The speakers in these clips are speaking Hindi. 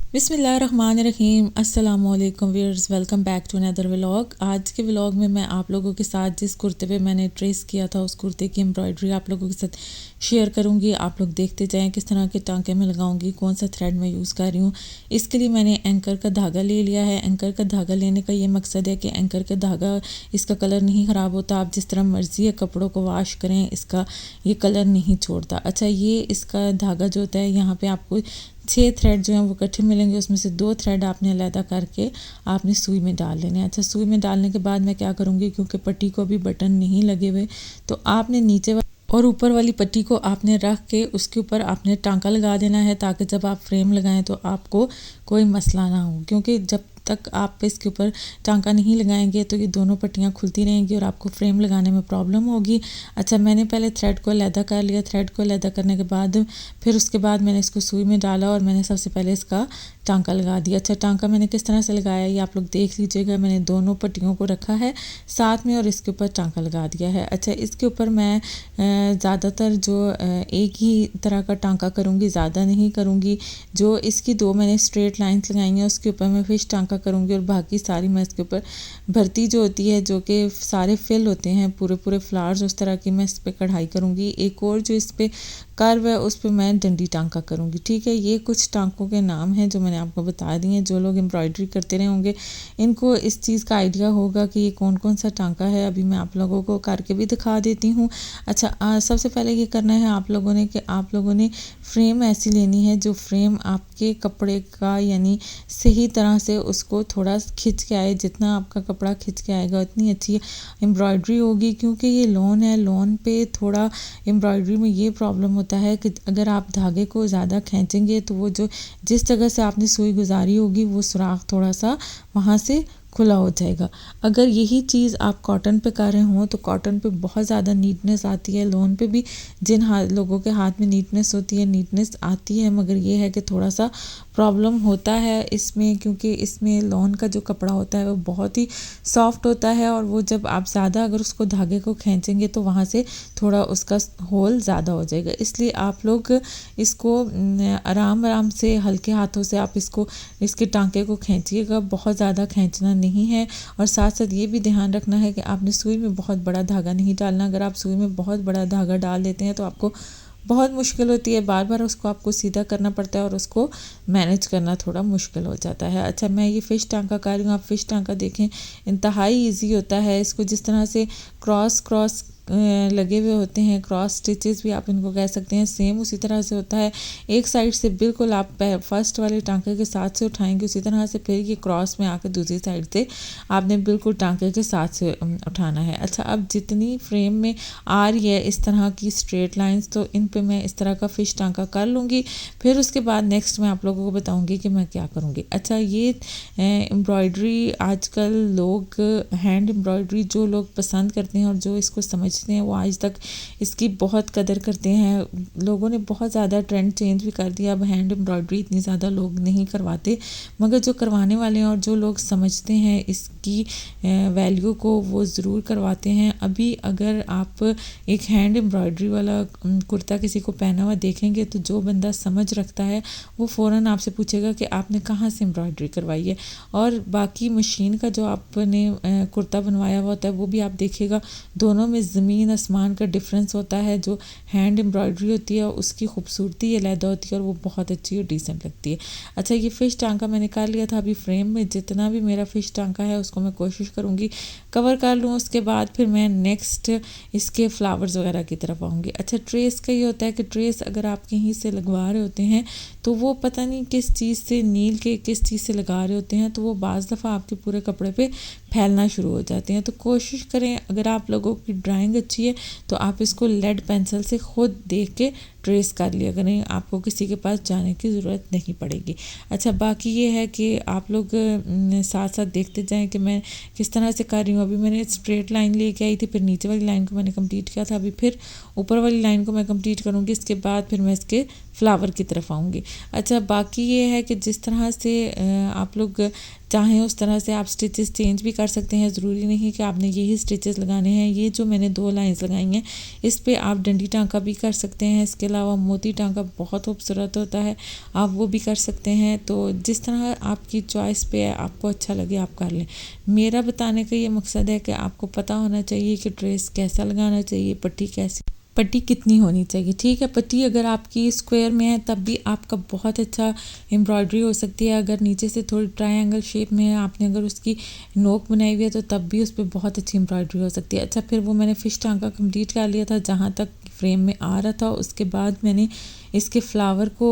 बिस्मिल्लाहिर्रहमानिर्रहीम अस्सलामुअलैकुम viewers, welcome back to another vlog. आज के व्लॉग में मैं आप लोगों के साथ जिस कुर्ते पे मैंने ट्रेस किया था उस कुर्ते की एम्ब्रॉयडरी आप लोगों के साथ शेयर करूंगी। आप लोग देखते जाएं किस तरह के टांके में लगाऊंगी, कौन सा थ्रेड मैं यूज़ कर रही हूँ। इसके लिए मैंने एंकर का धागा ले लिया है। एंकर का धागा लेने का ये मकसद है कि एंकर का धागा, इसका कलर नहीं ख़राब होता। आप जिस तरह मर्ज़ी है कपड़ों को वॉश करें, इसका ये कलर नहीं छोड़ता। अच्छा, ये इसका धागा जो होता है, यहाँ पे आपको 6 थ्रेड जो हैं वो इकट्ठे मिलेंगे। उसमें से 2 थ्रेड आपने अलहदा करके आपने सुई में डाल लेने हैं। अच्छा, सुई में डालने के बाद मैं क्या करूँगी, क्योंकि पट्टी को अभी बटन नहीं लगे हुए, तो आपने नीचे और ऊपर वाली पट्टी को आपने रख के उसके ऊपर आपने टांका लगा देना है, ताकि जब आप फ्रेम लगाएं तो आपको कोई मसला ना हो। क्योंकि जब तक आप इसके ऊपर टांका नहीं लगाएंगे तो ये दोनों पट्टियाँ खुलती रहेंगी और आपको फ्रेम लगाने में प्रॉब्लम होगी। अच्छा, मैंने पहले थ्रेड को अलहदा कर लिया। थ्रेड को अलहदा करने के बाद फिर उसके बाद मैंने इसको सुई में डाला और मैंने सबसे पहले इसका टांका लगा दिया। अच्छा, टांका मैंने किस तरह से लगाया ये आप लोग देख लीजिएगा। मैंने दोनों पट्टियों को रखा है साथ में और इसके ऊपर टांका लगा दिया है। अच्छा, इसके ऊपर मैं ज़्यादातर जो एक ही तरह का टांका करूँगी, ज़्यादा नहीं करूँगी। जो इसकी 2 मैंने स्ट्रेट लाइंस लगाई हैं उसके ऊपर मैं फिश टांका करूँगी और बाकी सारी मैं इसके ऊपर भर्ती जो होती है, जो कि सारे फिल होते हैं पूरे पूरे फ्लावर्स, उस तरह की मैं इस पर कढ़ाई करूँगी। एक और जो इस पर कर्व है उस पर मैं डंडी टांका करूँगी। ठीक है, ये कुछ टांकों के नाम हैं जो मैंने आपको बता दिए हैं। जो लोग एम्ब्रॉयडरी करते रहे होंगे इनको इस चीज़ का आइडिया होगा कि ये कौन कौन सा टांका है। अभी मैं आप लोगों को करके भी दिखा देती हूँ। अच्छा, सबसे पहले ये करना है आप लोगों ने कि आप लोगों ने फ्रेम ऐसी लेनी है जो फ्रेम आपके कपड़े का यानी सही तरह से उसको थोड़ा खिंच के आए। जितना आपका कपड़ा खिंच के आएगा उतनी अच्छी एम्ब्रॉयडरी होगी। क्योंकि ये लॉन है, लॉन पे थोड़ा एम्ब्रॉयडरी में ये प्रॉब्लम होता है कि अगर आप धागे को ज़्यादा खींचेंगे तो वो जो जिस जगह से आपने सुई गुजारी होगी वो सुराख थोड़ा सा वहाँ से खुला हो जाएगा। अगर यही चीज़ आप कॉटन पे कर रहे हों तो कॉटन पे बहुत ज़्यादा नीटनेस आती है। लॉन पे भी जिन लोगों के हाथ में नीटनेस होती है, नीटनेस आती है, मगर ये है कि थोड़ा सा प्रॉब्लम होता है इसमें। क्योंकि इसमें लॉन का जो कपड़ा होता है वो बहुत ही सॉफ्ट होता है और वो जब आप ज़्यादा अगर उसको धागे को खींचेंगे तो वहाँ से थोड़ा उसका होल ज़्यादा हो जाएगा। इसलिए आप लोग इसको आराम आराम से हल्के हाथों से आप इसके टांके को खींचिएगा, बहुत ज़्यादा खींचना नहीं है। और साथ साथ ये भी ध्यान रखना है कि आपने सुई में बहुत बड़ा धागा नहीं डालना। अगर आप सुई में बहुत बड़ा धागा डाल देते हैं तो आपको बहुत मुश्किल होती है, बार बार उसको आपको सीधा करना पड़ता है और उसको मैनेज करना थोड़ा मुश्किल हो जाता है। अच्छा, मैं ये फ़िश टांका कर रही हूँ। आप फ़िश टांका देखें, इंतहाई ईजी होता है। इसको जिस तरह से क्रॉस क्रॉस लगे हुए होते हैं, क्रॉस स्टिचेस भी आप इनको कह सकते हैं, सेम उसी तरह से होता है। एक साइड से बिल्कुल आप फर्स्ट वाले टांके के साथ से उठाएंगे उसी तरह से, फिर ये क्रॉस में आकर दूसरी साइड से आपने बिल्कुल टांके के साथ से उठाना है। अच्छा, अब जितनी फ्रेम में आ रही है इस तरह की स्ट्रेट लाइंस, तो इन पे मैं इस तरह का फ़िश टांका कर लूँगी। फिर उसके बाद नेक्स्ट मैं आप लोगों को बताऊँगी कि मैं क्या करूँगी। अच्छा, ये एम्ब्रॉयडरी आजकल लोग हैंड एम्ब्रॉयडरी जो लोग पसंद करते हैं और जो इसको समझते हैं वो आज तक इसकी बहुत कदर करते हैं। लोगों ने बहुत ज़्यादा ट्रेंड चेंज भी कर दिया। अब हैंड एम्ब्रॉयडरी इतनी ज़्यादा लोग नहीं करवाते, मगर जो करवाने वाले हैं और जो लोग समझते हैं इसकी वैल्यू को वो ज़रूर करवाते हैं। अभी अगर आप एक हैंड एम्ब्रॉयडरी वाला कुर्ता किसी को पहना हुआ देखेंगे तो जो बंदा समझ रखता है वो फ़ौरन आपसे पूछेगा कि आपने कहाँ से एम्ब्रॉयडरी करवाई है। और बाकी मशीन का जो आपने कुर्ता बनवाया हुआ होता है वो भी आप देखिएगा, दोनों में ज़मीन आसमान का डिफरेंस होता है। जो हैंड एम्ब्रॉयडरी होती है उसकी खूबसूरती अलग होती है और वो बहुत अच्छी और डिसेंट लगती है। अच्छा, ये फ़िश टांका मैंने कर लिया था। अभी फ्रेम में जितना भी मेरा फ़िश टांका है उसको मैं कोशिश करूँगी कवर कर लूँ। उसके बाद फिर मैं नेक्स्ट इसके फ्लावर्स वगैरह की तरफ आऊँगी। अच्छा, ट्रेस का ये होता है कि ट्रेस अगर आप कहीं से लगवा रहे होते हैं तो वो पता नहीं किस चीज़ से, नील के किस चीज़ से लगा रहे होते हैं, तो वो बाज़ दफ़ा आपके पूरे कपड़े पे फैलना शुरू हो जाते हैं। तो कोशिश करें, अगर आप लोगों की ड्राइंग अच्छी है तो आप इसको लेड पेंसिल से खुद देख के ट्रेस कर लिया करें, आपको किसी के पास जाने की ज़रूरत नहीं पड़ेगी। अच्छा, बाकी ये है कि आप लोग साथ साथ देखते जाएं कि मैं किस तरह से कर रही हूँ। अभी मैंने स्ट्रेट लाइन लेके आई थी, फिर नीचे वाली लाइन को मैंने कंप्लीट किया था, अभी फिर ऊपर वाली लाइन को मैं कंप्लीट करूँगी। इसके बाद फिर मैं इसके फ्लावर की तरफ आऊँगी। अच्छा, बाकी ये है कि जिस तरह से आप लोग चाहें उस तरह से आप स्टिचेस चेंज भी कर सकते हैं। ज़रूरी नहीं कि आपने यही स्टिचेस लगाने हैं। ये जो मैंने 2 लाइंस लगाई हैं इस पे आप डंडी टांका भी कर सकते हैं। इसके अलावा मोती टांका बहुत खूबसूरत होता है, आप वो भी कर सकते हैं। तो जिस तरह आपकी चॉइस पे है, आपको अच्छा लगे आप कर लें। मेरा बताने का ये मकसद है कि आपको पता होना चाहिए कि ट्रेस कैसा लगाना चाहिए, पट्टी कितनी होनी चाहिए। ठीक है, पट्टी अगर आपकी स्क्वायर में है तब भी आपका बहुत अच्छा एम्ब्रॉयडरी हो सकती है। अगर नीचे से थोड़ी ट्रायंगल शेप में है, आपने अगर उसकी नोक बनाई हुई है तो तब भी उस पर बहुत अच्छी एम्ब्रॉयडरी हो सकती है। अच्छा, फिर वो मैंने फ़िश टांका कंप्लीट कर लिया था जहाँ तक फ्रेम में आ रहा था। उसके बाद मैंने इसके फ्लावर को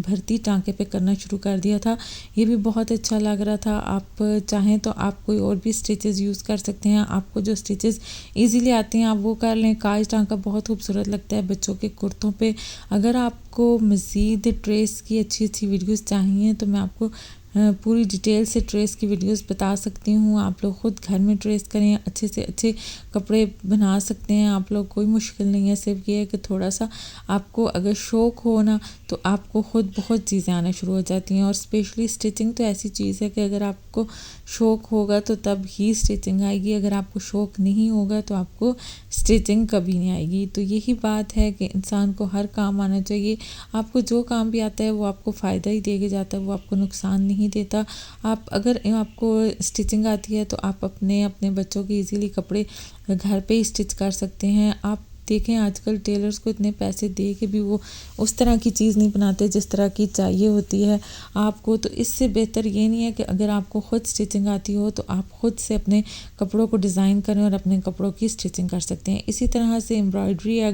भर्ती टांके पे करना शुरू कर दिया था। ये भी बहुत अच्छा लग रहा था। आप चाहें तो आप कोई और भी स्टिचेस यूज़ कर सकते हैं। आपको जो स्टिचेस इजीली आते हैं आप वो कर लें। काज टांका बहुत खूबसूरत लगता है बच्चों के कुर्तों पे। अगर आपको मज़ीद ट्रेस की अच्छी वीडियोस चाहिए तो मैं आपको पूरी डिटेल से ट्रेस की वीडियोस बता सकती हूँ। आप लोग ख़ुद घर में ट्रेस करें, अच्छे से अच्छे कपड़े बना सकते हैं आप लोग। कोई मुश्किल नहीं है, सिर्फ ये है कि थोड़ा सा आपको अगर शौक़ हो ना तो आपको ख़ुद बहुत चीज़ें आना शुरू हो जाती हैं। और स्पेशली स्टिचिंग तो ऐसी चीज़ है कि अगर आपको शौक़ होगा तो तब ही स्टिचिंग आएगी। अगर आपको शौक़ नहीं होगा तो आपको स्टिचिंग कभी नहीं आएगी। तो यही बात है कि इंसान को हर काम आना चाहिए। आपको जो काम भी आता है वो आपको फ़ायदा ही दे के जाता है, वो आपको नुकसान नहीं देता। अगर आपको स्टिचिंग आती है तो आप अपने बच्चों के इजीली कपड़े घर पे ही स्टिच कर सकते हैं। आप देखें आजकल टेलर्स को इतने पैसे दे के भी वो उस तरह की चीज़ नहीं बनाते जिस तरह की चाहिए होती है आपको। तो इससे बेहतर ये नहीं है कि अगर आपको ख़ुद स्टिचिंग आती हो तो आप ख़ुद से अपने कपड़ों को डिज़ाइन करें और अपने कपड़ों की स्टिचिंग कर सकते हैं। इसी तरह से एम्ब्रॉयडरी है।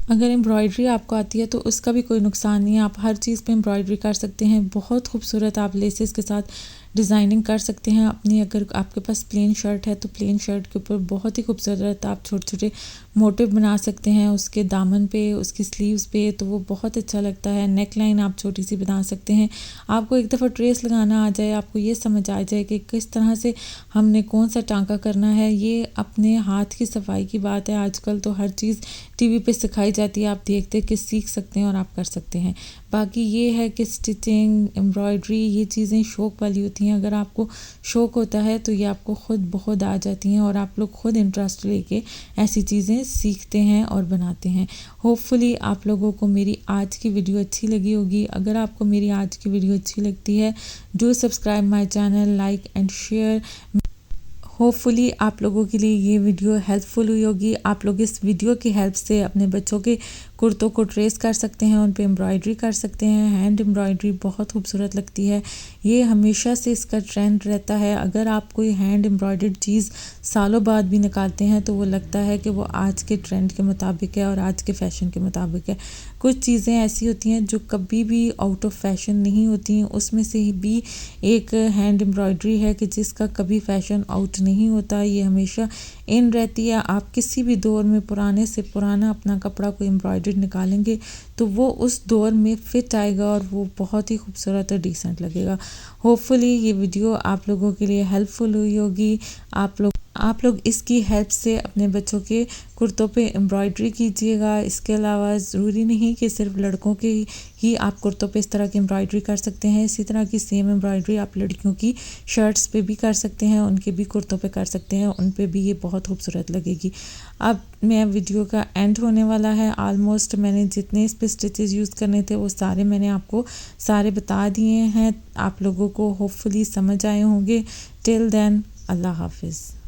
अगर एम्ब्रॉयडरी आपको आती है तो उसका भी कोई नुकसान नहीं है। आप हर चीज़ पे एम्ब्रॉयडरी कर सकते हैं। बहुत खूबसूरत आप लेसेस के साथ डिज़ाइनिंग कर सकते हैं अपनी। अगर आपके पास प्लेन शर्ट है तो प्लेन शर्ट के ऊपर बहुत ही खूबसूरत आप छोटे छोटे मोटिव बना सकते हैं उसके दामन पे, उसकी स्लीव्स पे, तो वो बहुत अच्छा लगता है। नेक लाइन आप छोटी सी बना सकते हैं। आपको एक दफ़ा ट्रेस लगाना आ जाए, आपको ये समझ आ जाए कि किस तरह से हमने कौन सा टांका करना है, ये अपने हाथ की सफाई की बात है। आजकल तो हर चीज़ टीवी पे सिखाई जाती है, आप देखते कि सीख सकते हैं और आप कर सकते हैं। बाकी ये है कि स्टिचिंग, एम्ब्रॉयडरी ये चीज़ें शौक़ वाली होती हैं। अगर आपको शौक़ होता है तो ये आपको ख़ुद बहुत आ जाती हैं और आप लोग ख़ुद इंटरेस्ट लेके ऐसी चीज़ें सीखते हैं और बनाते हैं। होपफुली आप लोगों को मेरी आज की वीडियो अच्छी लगी होगी। अगर आपको मेरी आज की वीडियो अच्छी लगती है do subscribe my channel, like and share. Hopefully आप लोगों के लिए ये वीडियो हेल्पफुल हुई होगी। आप लोग इस वीडियो की हेल्प से अपने बच्चों के कुर्तों को ट्रेस कर सकते हैं, उन पे एम्ब्रॉयडरी कर सकते हैं। हैंड एम्ब्रॉयडरी बहुत खूबसूरत लगती है। ये हमेशा से इसका ट्रेंड रहता है। अगर आप कोई हैंड एम्ब्रॉयडर्ड चीज़ सालों बाद भी निकालते हैं तो वो लगता है कि वो आज के ट्रेंड के मुताबिक है और आज के फ़ैशन के मुताबिक है। कुछ चीज़ें ऐसी होती हैं जो कभी भी आउट ऑफ फैशन नहीं होती हैं। उसमें से भी एक हैंड एम्ब्रॉयडरी है कि जिसका कभी फ़ैशन आउट नहीं होता, ये हमेशा इन रहती है। आप किसी भी दौर में पुराने से पुराना अपना कपड़ा कोई एम्ब्रॉयडर्ड निकालेंगे तो वो उस दौर में फ़िट आएगा और वो बहुत ही खूबसूरत और डिसेंट लगेगा। होपफुली ये वीडियो आप लोगों के लिए हेल्पफुल हुई होगी। आप लोग इसकी हेल्प से अपने बच्चों के कुर्तों पे एम्ब्रॉयडरी कीजिएगा। इसके अलावा ज़रूरी नहीं कि सिर्फ लड़कों के ही आप कुर्तों पे इस तरह की एम्ब्रॉयडरी कर सकते हैं। इसी तरह की सेम एम्ब्रॉयडरी आप लड़कियों की शर्ट्स पे भी कर सकते हैं, उनके भी कुर्तों पे कर सकते हैं, उन पे भी ये बहुत खूबसूरत लगेगी। अब मैं वीडियो का एंड होने वाला है ऑलमोस्ट। मैंने जितने इस पे स्टिचेस यूज़ करने थे वो सारे मैंने आपको बता दिए हैं। आप लोगों को होपफुली समझ आए होंगे। टिल देन अल्लाह हाफिज़।